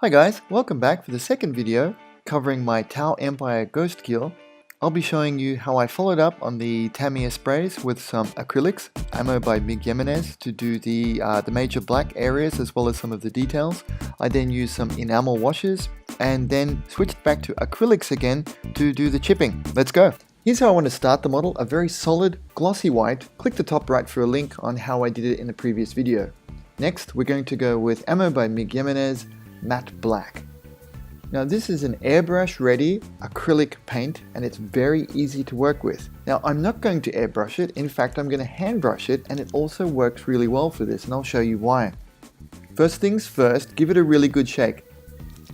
Hi guys, welcome back for the second video covering my Tau Empire Ghostkeel. I'll be showing you how I followed up on the Tamiya sprays with some acrylics, ammo by Mig Jimenez to do the major black areas as well as some of the details. I then used some enamel washes and then switched back to acrylics again to do the chipping. Let's go! Here's how I want to start the model, a very solid glossy white. Click the top right for a link on how I did it in the previous video. Next we're going to go with ammo by Mig Jimenez, matte black. Now this is an airbrush ready acrylic paint and it's very easy to work with. Now I'm not going to airbrush it, in fact I'm going to hand brush it, and it also works really well for this, and I'll show you why. First things first, give it a really good shake.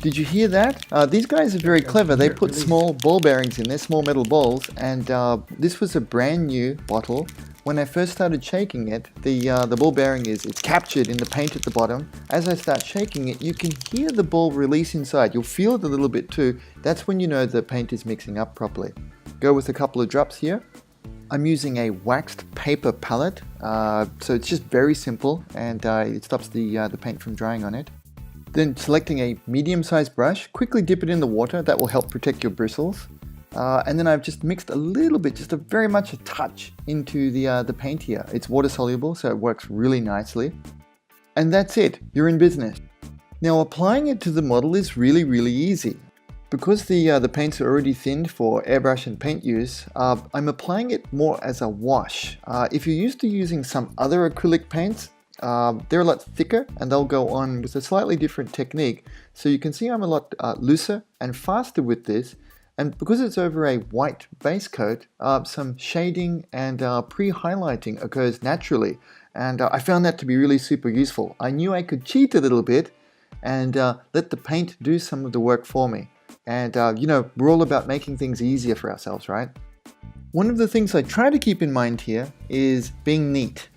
Did you hear that? These guys are very clever. They put small ball bearings in there, small metal balls, and this was a brand new bottle. When I first started shaking it, the ball bearing it's captured in the paint at the bottom. As I start shaking it, you can hear the ball release inside. You'll feel it a little bit too. That's when you know the paint is mixing up properly. Go with a couple of drops here. I'm using a waxed paper palette, so it's just very simple, and it stops the paint from drying on it. Then selecting a medium-sized brush, quickly dip it in the water. That will help protect your bristles. And then I've just mixed a little bit, just very much a touch into the paint here. It's water soluble, so it works really nicely. And that's it, you're in business. Now applying it to the model is really easy. Because the paints are already thinned for airbrush and paint use, I'm applying it more as a wash. If you're used to using some other acrylic paints, they're a lot thicker and they'll go on with a slightly different technique. So you can see I'm a lot looser and faster with this. And because it's over a white base coat, some shading and pre-highlighting occurs naturally. And I found that to be really super useful. I knew I could cheat a little bit and let the paint do some of the work for me. And you know, we're all about making things easier for ourselves, right? One of the things I try to keep in mind here is being neat.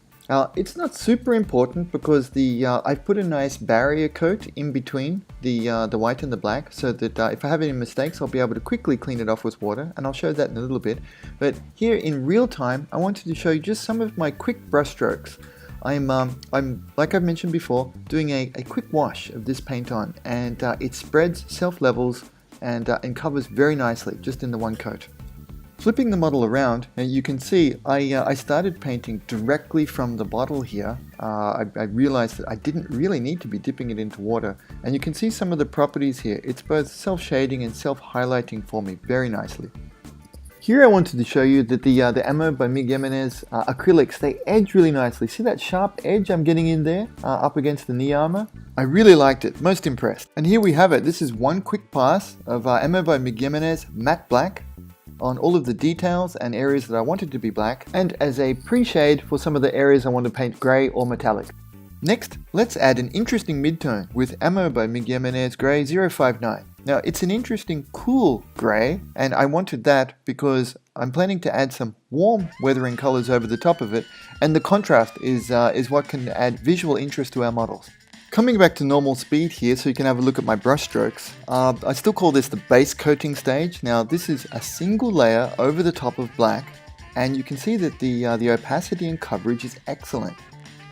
It's not super important because I've put a nice barrier coat in between the white and the black, so that if I have any mistakes I'll be able to quickly clean it off with water, and I'll show that in a little bit. But here in real time I wanted to show you just some of my quick brush strokes. I'm like I've mentioned before, doing a quick wash of this paint on, and it spreads, self-levels, and covers very nicely just in the one coat. Flipping the model around, and you can see I started painting directly from the bottle here. I realized that I didn't really need to be dipping it into water, and you can see some of the properties here. It's both self-shading and self-highlighting for me very nicely. Here I wanted to show you that the ammo by Mig Jimenez acrylics, they edge really nicely. See that sharp edge I'm getting in there up against the knee armor? I really liked it, most impressed. And here we have it. This is one quick pass of ammo by Mig Jimenez matte black on all of the details and areas that I wanted to be black, and as a pre-shade for some of the areas I want to paint grey or metallic. Next, let's add an interesting mid-tone with ammo by Mig Jimenez Grey 059. Now it's an interesting cool grey, and I wanted that because I'm planning to add some warm weathering colours over the top of it, and the contrast is what can add visual interest to our models. Coming back to normal speed here so you can have a look at my brush strokes, I still call this the base coating stage. Now this is a single layer over the top of black, and you can see that the opacity and coverage is excellent,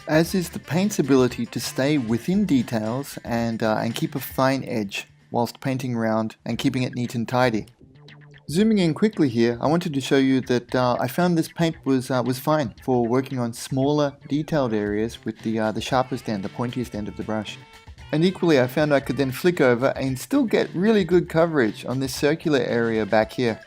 as is the paint's ability to stay within details and keep a fine edge whilst painting around and keeping it neat and tidy. Zooming in quickly here, I wanted to show you that I found this paint was fine for working on smaller detailed areas with the sharpest end, the pointiest end of the brush. And equally I found I could then flick over and still get really good coverage on this circular area back here.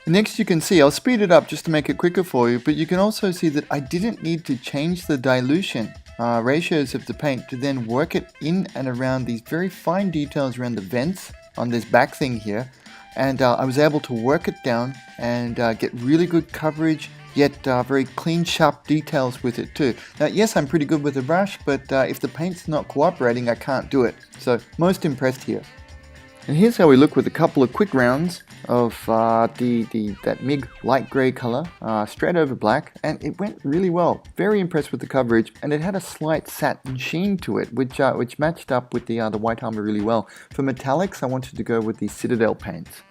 Next you can see, I'll speed it up just to make it quicker for you, but you can also see that I didn't need to change the dilution ratios of the paint to then work it in and around these very fine details around the vents on this back thing here. And I was able to work it down and get really good coverage, yet very clean, sharp details with it too. Now, yes, I'm pretty good with the brush, but if the paint's not cooperating, I can't do it. So, most impressed here. And here's how we look with a couple of quick rounds of that Mig light grey color, straight over black, and it went really well. Very impressed with the coverage, and it had a slight satin sheen to it, which matched up with the white armor really well. For metallics, I wanted to go with the Citadel paints.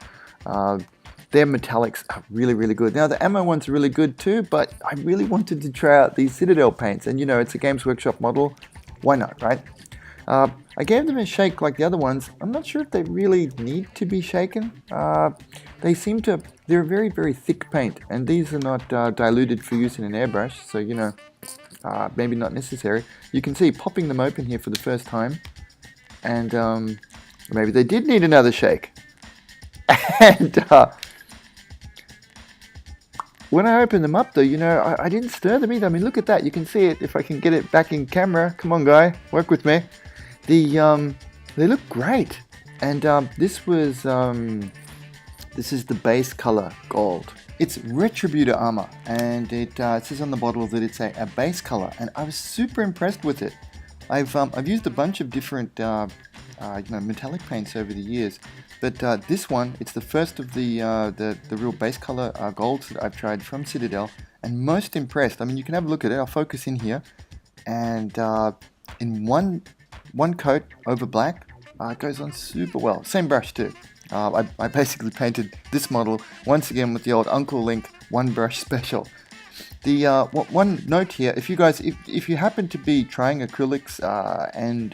Their metallics are really good. Now the ammo ones are really good too, but I really wanted to try out these Citadel paints, and you know, it's a Games Workshop model, why not, right? I gave them a shake like the other ones. I'm not sure if they really need to be shaken. They seem to, they're very, very thick paint, and these are not diluted for use in an airbrush, so you know, maybe not necessary. You can see popping them open here for the first time, and maybe they did need another shake. And when I opened them up though, you know, I didn't stir them either. I mean, look at that. You can see it if I can get it back in camera. Come on, guy, work with me. They look great. And this is the base color gold. It's Retributor armor, and it says on the bottle that it's a base color, and I was super impressed with it. I've used a bunch of different you know, metallic paints over the years, but this one, it's the first of the real base color golds that I've tried from Citadel, and most impressed. I mean, you can have a look at it. I'll focus in here, and in one coat over black, it goes on super well. Same brush too. I basically painted this model once again with the old Uncle Linc one brush special. The one note here, if you happen to be trying acrylics and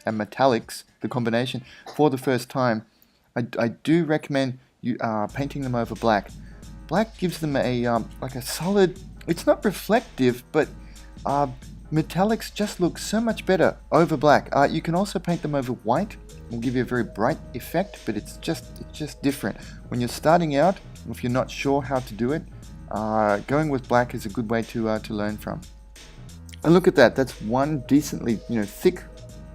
metallics, the combination, for the first time, I do recommend you painting them over black. Black gives them a like a solid. It's not reflective, but metallics just look so much better over black. You can also paint them over white. Will give you a very bright effect, but it's just different. When you're starting out, if you're not sure how to do it, going with black is a good way to learn from. And look at that. That's one decently, you know, thick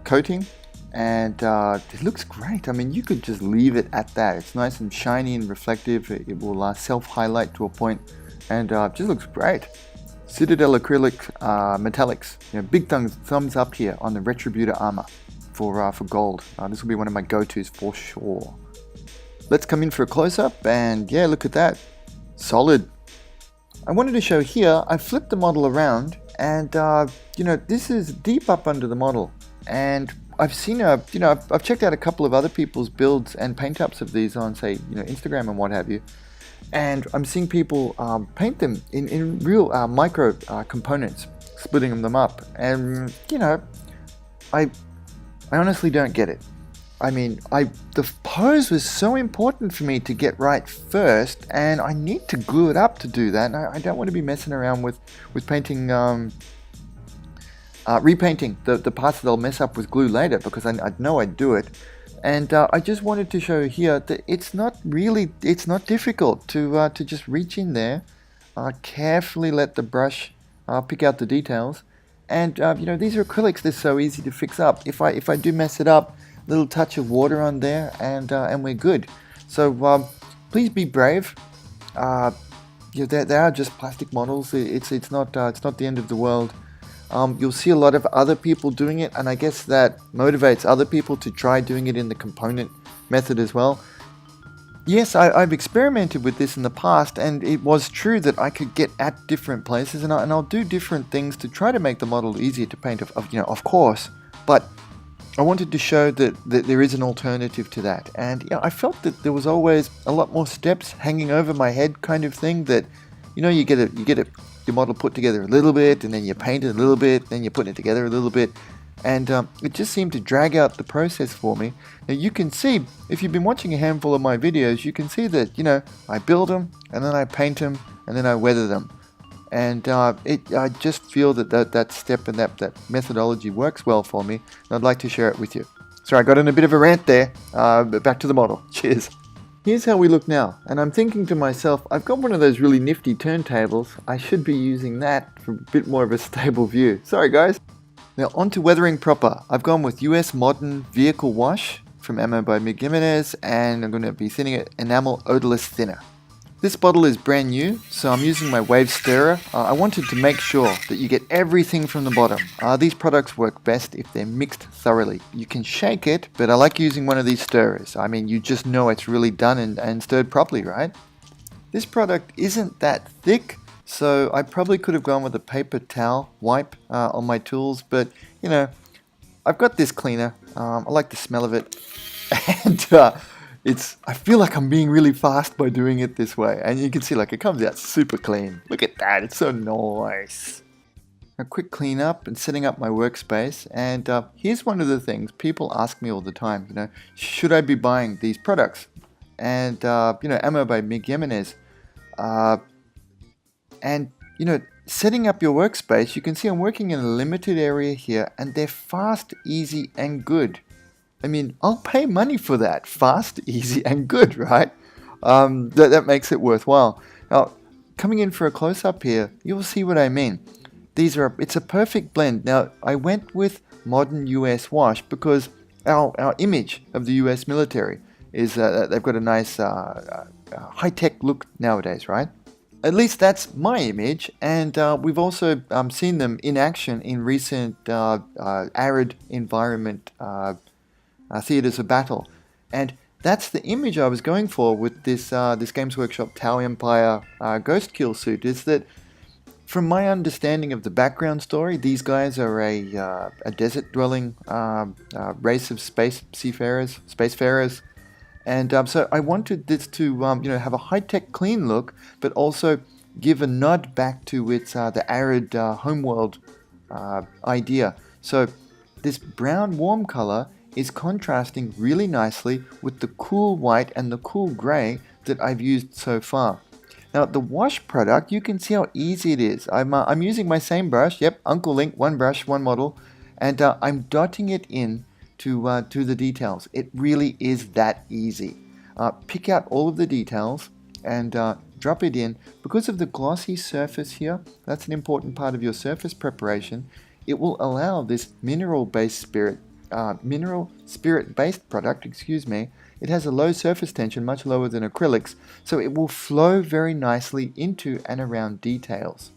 coating, and it looks great. I mean, you could just leave it at that. It's nice and shiny and reflective. It will self-highlight to a point, and just looks great. Citadel acrylic metallics. You know, big thumbs up here on the Retributor armor for gold. This will be one of my go-tos for sure. Let's come in for a close-up, and yeah, look at that. Solid. I wanted to show here, I flipped the model around, and you know, this is deep up under the model, and I've seen you know, I've checked out a couple of other people's builds and paint ups of these on, say, you know, Instagram and what have you, and I'm seeing people paint them in real micro components, splitting them up, and you know, I honestly don't get it. I mean, the pose was so important for me to get right first, and I need to glue it up to do that. And I don't want to be messing around with painting, repainting the parts that I'll mess up with glue later, because I know I'd do it. And I just wanted to show here that it's not difficult to just reach in there, carefully let the brush pick out the details. And you know, these are acrylics, they're so easy to fix up. If I do mess it up, a little touch of water on there, and we're good. So please be brave. You know, they are just plastic models. It's not the end of the world. You'll see a lot of other people doing it, and I guess that motivates other people to try doing it in the component method as well. Yes, I've experimented with this in the past, and it was true that I could get at different places, and I'll do different things to try to make the model easier to paint, you know, of course. But I wanted to show that there is an alternative to that, and you know, I felt that there was always a lot more steps hanging over my head, kind of thing. That, you know, you get your model put together a little bit, and then you paint it a little bit, then you put it together a little bit. And it just seemed to drag out the process for me. Now you can see, if you've been watching a handful of my videos, you can see that, you know, I build them, and then I paint them, and then I weather them. And I just feel that step and that methodology works well for me, and I'd like to share it with you. Sorry, I got in a bit of a rant there, but back to the model. Cheers. Here's how we look now, and I'm thinking to myself, I've got one of those really nifty turntables. I should be using that for a bit more of a stable view. Sorry guys. Now on to weathering proper. I've gone with US Modern Vehicle Wash from Enamel by Mig Jimenez, and I'm going to be thinning it Enamel Odorless Thinner. This bottle is brand new, so I'm using my wave stirrer. I wanted to make sure that you get everything from the bottom. These products work best if they're mixed thoroughly. You can shake it, but I like using one of these stirrers. I mean, you just know it's really done and stirred properly, right? This product isn't that thick, so I probably could have gone with a paper towel wipe on my tools, but you know, I've got this cleaner. I like the smell of it, and I feel like I'm being really fast by doing it this way, and you can see like it comes out super clean. Look at that, it's so nice. A quick cleanup and setting up my workspace, and here's one of the things people ask me all the time, should I be buying these products? And Ammo by Mig Jimenez, uh, and setting up your workspace, you can see I'm working in a limited area here, and they're fast, easy, and good. I mean, I'll pay money for that. Fast, easy, and good, right? That makes it worthwhile. Now, coming in for a close-up here, you'll see what I mean. It's a perfect blend. Now, I went with modern US wash because our image of the US military is they've got a nice high-tech look nowadays, right? At least that's my image, and we've also seen them in action in recent arid environment theaters of battle, and that's the image I was going for with this Games Workshop Tau Empire Ghostkeel suit. Is that, from my understanding of the background story, these guys are a desert-dwelling race of spacefarers. And so I wanted this to have a high-tech, clean look, but also give a nod back to its the arid homeworld idea. So this brown warm color is contrasting really nicely with the cool white and the cool gray that I've used so far. Now the wash product, you can see how easy it is. I'm using my same brush, yep, Uncle Linc, one brush, one model, and I'm dotting it in to the details. It really is that easy. Pick out all of the details and drop it in. Because of the glossy surface here, that's an important part of your surface preparation. It will allow this mineral spirit-based product, it has a low surface tension, much lower than acrylics, so it will flow very nicely into and around details.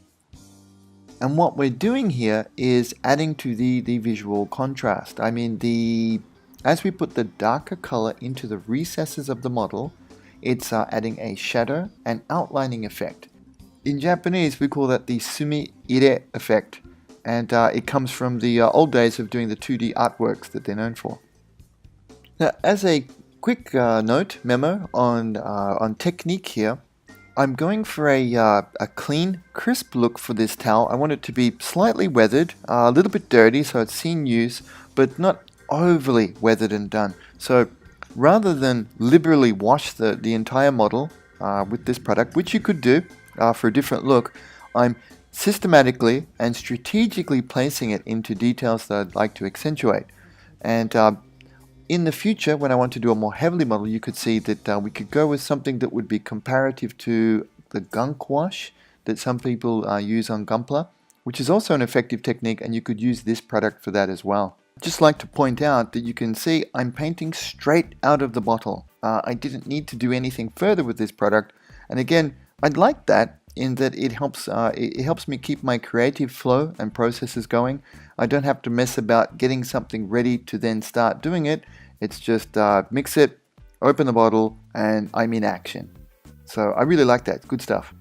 And what we're doing here is adding to the visual contrast. I mean, as we put the darker color into the recesses of the model, it's adding a shadow and outlining effect. In Japanese, we call that the sumi-ire effect, and it comes from the old days of doing the 2D artworks that they're known for. Now, as a quick memo on technique here, I'm going for a clean, crisp look for this towel. I want it to be slightly weathered, a little bit dirty so it's seen use, but not overly weathered and done. So rather than liberally wash the entire model with this product, which you could do for a different look, I'm systematically and strategically placing it into details that I'd like to accentuate. And in the future, when I want to do a more heavily model, you could see that we could go with something that would be comparative to the gunk wash that some people use on Gunpla, which is also an effective technique, and you could use this product for that as well. I'd just like to point out that you can see I'm painting straight out of the bottle. I didn't need to do anything further with this product, and again, I'd like that in that it helps me keep my creative flow and processes going. I don't have to mess about getting something ready to then start doing it. It's just mix it, open the bottle, and I'm in action. So I really like that. Good stuff.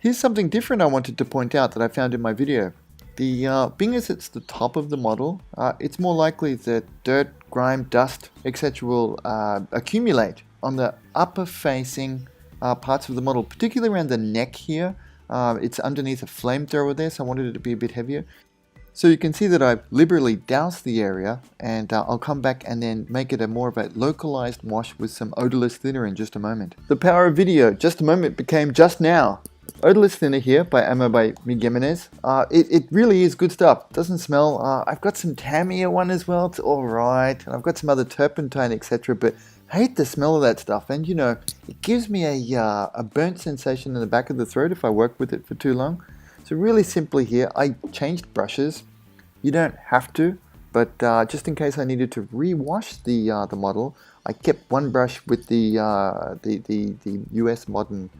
Here's something different I wanted to point out that I found in my video. Being as it's the top of the model, it's more likely that dirt, grime, dust, etc. will accumulate on the upper facing parts of the model, particularly around the neck here. It's underneath a flamethrower there, so I wanted it to be a bit heavier. So you can see that I've liberally doused the area, and I'll come back and then make it more of a localized wash with some odorless thinner in just a moment. The power of video, just a moment became just now. Odorless thinner here by Ammo by Mig Jimenez. It really is good stuff. Doesn't smell. I've got some Tamiya one as well. It's alright. And I've got some other turpentine, etc. But I hate the smell of that stuff. And it gives me a burnt sensation in the back of the throat if I work with it for too long. So really simply here, I changed brushes. You don't have to, but just in case I needed to re-wash the model, I kept one brush with the US modern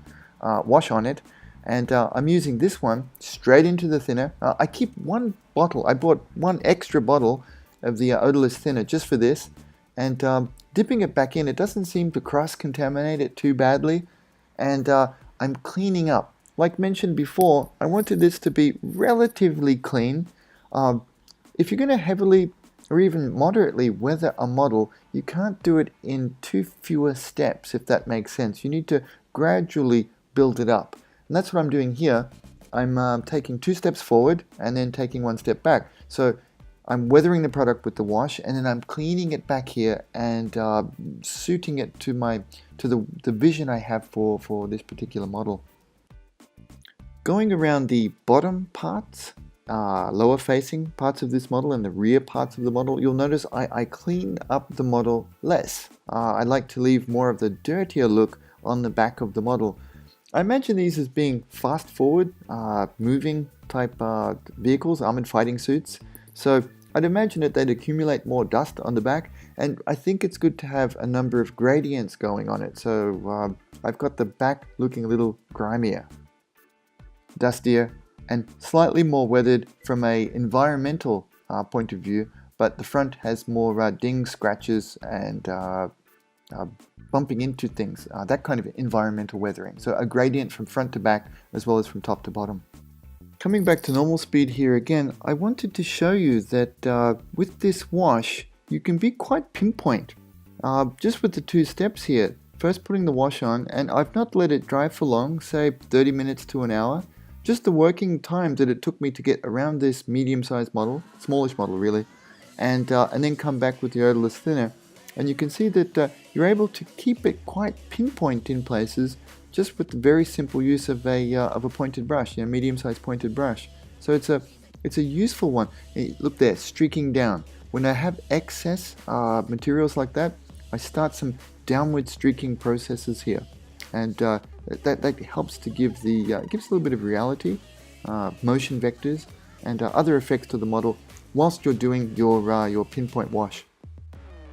wash on it. And I'm using this one straight into the thinner. I keep one bottle. I bought one extra bottle of the odorless thinner just for this. And dipping it back in, it doesn't seem to cross-contaminate it too badly. And I'm cleaning up. Like mentioned before, I wanted this to be relatively clean. If you're going to heavily or even moderately weather a model, you can't do it in too fewer steps, if that makes sense. You need to gradually build it up. And that's what I'm doing here. I'm taking 2 steps forward and then taking 1 step back. So I'm weathering the product with the wash, and then I'm cleaning it back here and suiting it to the vision I have for this particular model. Going around the bottom parts, lower facing parts of this model and the rear parts of the model, you'll notice I clean up the model less. I like to leave more of the dirtier look on the back of the model. I imagine these as being fast forward, moving type vehicles, armored fighting suits. So I'd imagine that they'd accumulate more dust on the back, and I think it's good to have a number of gradients going on it. So I've got the back looking a little grimier, dustier, and slightly more weathered from a environmental point of view, but the front has more dings, scratches, and bumping into things, that kind of environmental weathering. So a gradient from front to back as well as from top to bottom. Coming back to normal speed here again, I wanted to show you that with this wash you can be quite pinpoint. Just with the 2 steps here, first putting the wash on, and I've not let it dry for long, say 30 minutes to an hour. Just the working time that it took me to get around this medium-sized model, smallish model really, and then come back with the odorless thinner. And you can see that you're able to keep it quite pinpoint in places just with the very simple use of a pointed brush, medium-sized pointed brush. So it's a useful one. Look there, streaking down. When I have excess materials like that, I start some downward streaking processes here, and that helps to give gives a little bit of reality, motion vectors, and other effects to the model whilst you're doing your pinpoint wash.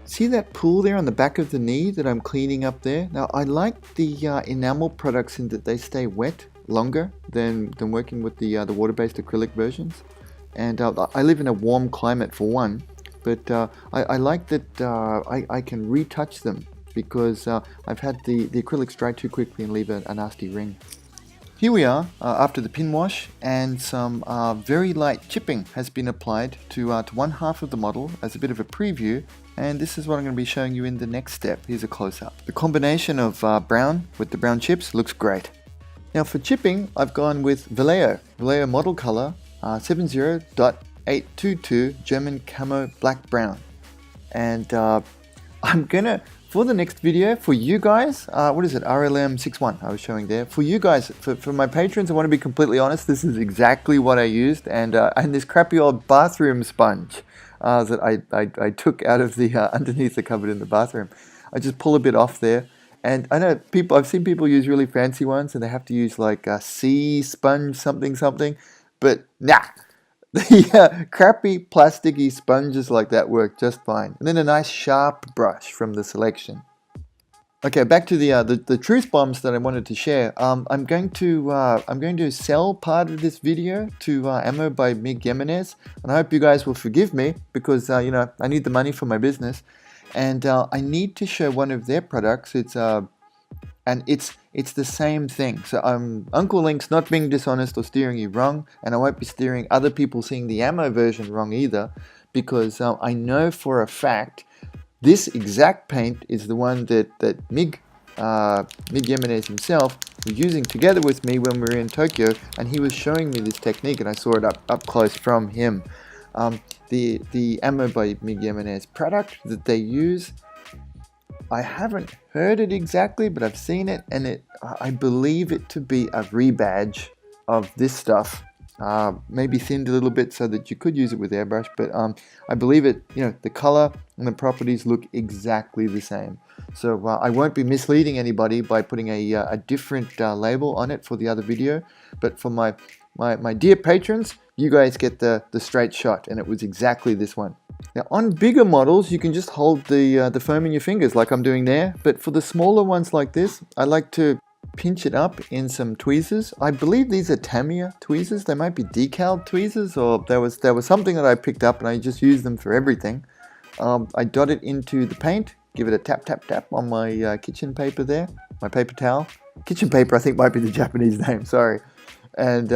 See that pool there on the back of the knee that I'm cleaning up there? Now I like the enamel products in that they stay wet longer than working with the water-based acrylic versions. And I live in a warm climate for one, but I like that I can retouch them because I've had the acrylics dry too quickly and leave a nasty ring. Here we are after the pin wash, and some very light chipping has been applied to one half of the model as a bit of a preview, and this is what I'm going to be showing you in the next step. Here's a close-up. The combination of brown with the brown chips looks great. Now for chipping, I've gone with Vallejo model color 70.822 German camo black brown, and I'm gonna, for the next video, for you guys, what is it, RLM 61 I was showing there. For you guys, for my patrons, I want to be completely honest, this is exactly what I used, and this crappy old bathroom sponge that I took out of the underneath the cupboard in the bathroom. I just pull a bit off there, and I know I've seen people use really fancy ones, and they have to use like a sea sponge something, but nah. The crappy plasticky sponges like that work just fine. And then a nice sharp brush from the selection. Okay, back to the truth bombs that I wanted to share. I'm going to sell part of this video to Ammo by Mig Jimenez, and I hope you guys will forgive me because I need the money for my business, and I need to show one of their products. It's the same thing. So Uncle Linc's not being dishonest or steering you wrong, and I won't be steering other people seeing the ammo version wrong either, because I know for a fact this exact paint is the one that Mig Jimenez himself was using together with me when we were in Tokyo, and he was showing me this technique, and I saw it up close from him. The Ammo by Mig Jimenez product that they use, I haven't heard it exactly, but I've seen it, and I believe it to be a rebadge of this stuff. Maybe thinned a little bit so that you could use it with airbrush, but I believe it, the color and the properties look exactly the same. So I won't be misleading anybody by putting a different label on it for the other video, but for my dear patrons, you guys get the straight shot, and it was exactly this one. Now on bigger models you can just hold the foam in your fingers like I'm doing there, but for the smaller ones like this, I like to pinch it up in some tweezers. I believe these are Tamiya tweezers. They might be decal tweezers, or there was something that I picked up and I just use them for everything. I dot it into the paint, give it a tap tap tap on my kitchen paper there, my paper towel. Kitchen paper I think might be the Japanese name, sorry. And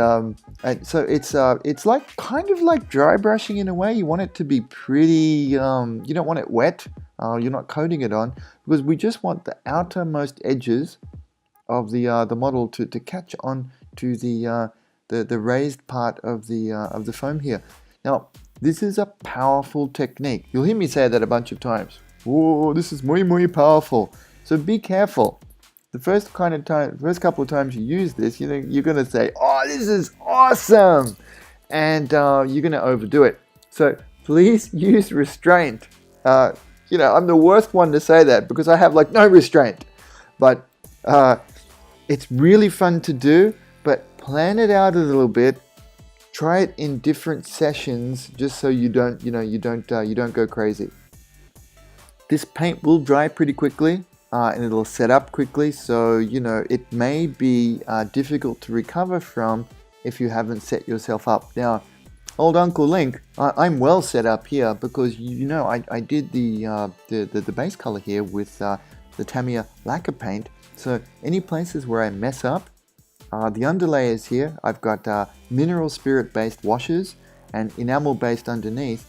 so it's like kind of like dry brushing in a way. You want it to be pretty, you don't want it wet, you're not coating it on, because we just want the outermost edges of the model to catch on to the the raised part of the foam here. Now, this is a powerful technique. You'll hear me say that a bunch of times. Whoa, this is muy powerful. So be careful. The first couple of times you use this, you're gonna say, "Oh, this is awesome," and you're gonna overdo it. So please use restraint. I'm the worst one to say that because I have like no restraint. But it's really fun to do. But plan it out a little bit. Try it in different sessions, just so you don't go crazy. This paint will dry pretty quickly. And it'll set up quickly, so it may be difficult to recover from if you haven't set yourself up. Now, old Uncle Linc, I'm well set up here because I did the base color here with the Tamiya lacquer paint. So any places where I mess up, the underlayers here, I've got mineral spirit based washes and enamel based underneath.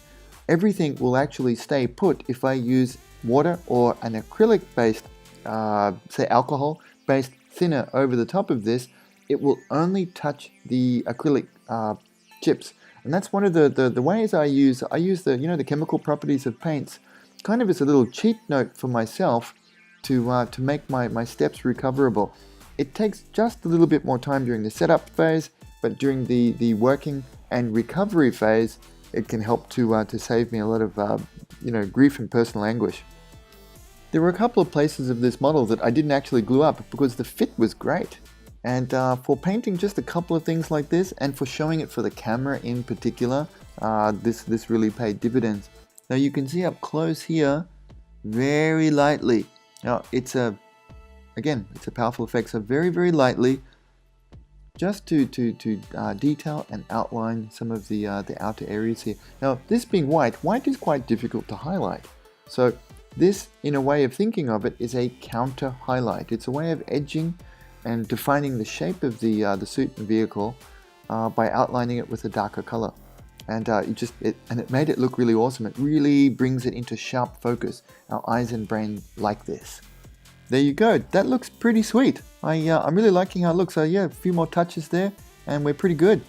Everything will actually stay put if I use water or an acrylic based, say alcohol based thinner over the top of this. It will only touch the acrylic chips, and that's one of the ways I use the chemical properties of paints kind of as a little cheat note for myself to make my steps recoverable. It takes just a little bit more time during the setup phase, but during the working and recovery phase, it can help to save me a lot of grief and personal anguish. There were a couple of places of this model that I didn't actually glue up because the fit was great. And for painting just a couple of things like this, and for showing it for the camera in particular, this really paid dividends. Now you can see up close here, very lightly. Now it's a powerful effect, so very lightly, just to detail and outline some of the outer areas here. Now this being white is quite difficult to highlight. So this, in a way of thinking of it, is a counter highlight. It's a way of edging and defining the shape of the suit and vehicle by outlining it with a darker color. And it made it look really awesome. It really brings it into sharp focus. Our eyes and brain like this. There you go. That looks pretty sweet. I'm really liking how it looks. So yeah, a few more touches there, and we're pretty good.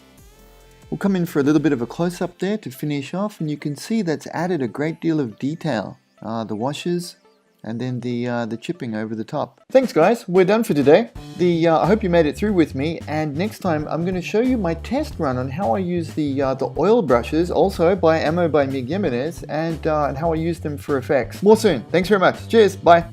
We'll come in for a little bit of a close-up there to finish off, and you can see that's added a great deal of detail. The washes, and then the chipping over the top. Thanks guys, we're done for today. I hope you made it through with me, and next time I'm going to show you my test run on how I use the oil brushes, also by Mig Jimenez, and how I use them for effects. More soon. Thanks very much. Cheers. Bye.